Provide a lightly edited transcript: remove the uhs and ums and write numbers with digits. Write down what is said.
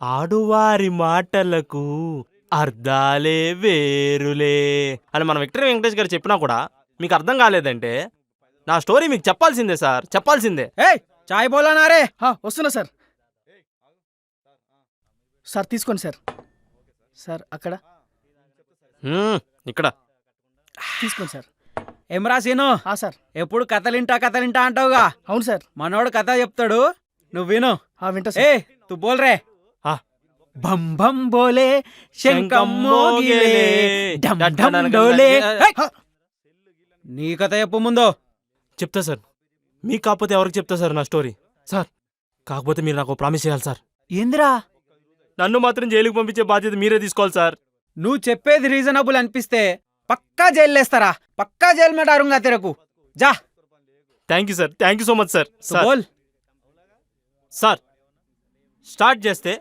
ఆడువారి మాటలకు అర్థాలే వేరులే అని మన విక్టరీ వెంకటేష్ గారు చెప్పినా కూడా మీకు అర్థం కాలేదంటే నా స్టోరీ మీకు చెప్పాల్సిందే సార్, చెప్పాల్సిందే. చాయ్ బోలానా రే. వస్తున్నా సార్. సార్ తీసుకోండి సార్. సార్ అక్కడ ఇక్కడ తీసుకోండి సార్. ఏం రాసీను? సార్ ఎప్పుడు కథలింటా అంటావుగా. అవును సార్. మనోడు కథ చెప్తాడు, నువ్వు విను. వింటా ఏ సార్. తు బోల్ రే. బం బం బోలే శంఖం మోగిలే ఢం ఢం డోలే. నీ కథ చెప్పు ముందు. చెప్తా సార్. మీకు కాకపోతే ఎవరికి చెప్తా సార్ నా స్టోరీ? సార్ కాకపోతే మీరు నాకు ప్రామిస్ చేయాలి సార్. ఏందిరా? నన్ను మాత్రం జైలుకి పంపించే బాధ్యత మీరే తీసుకోవాలి సార్. నువ్వు చెప్పేది రీజనబుల్ అనిపిస్తే పక్కా జైల్లేస్తారా. పక్కా జైలు మే డారుంగా తెరకు. జా. Thank you sir, thank you so much sir. బోల్ సార్ స్టార్ట్ చేస్తే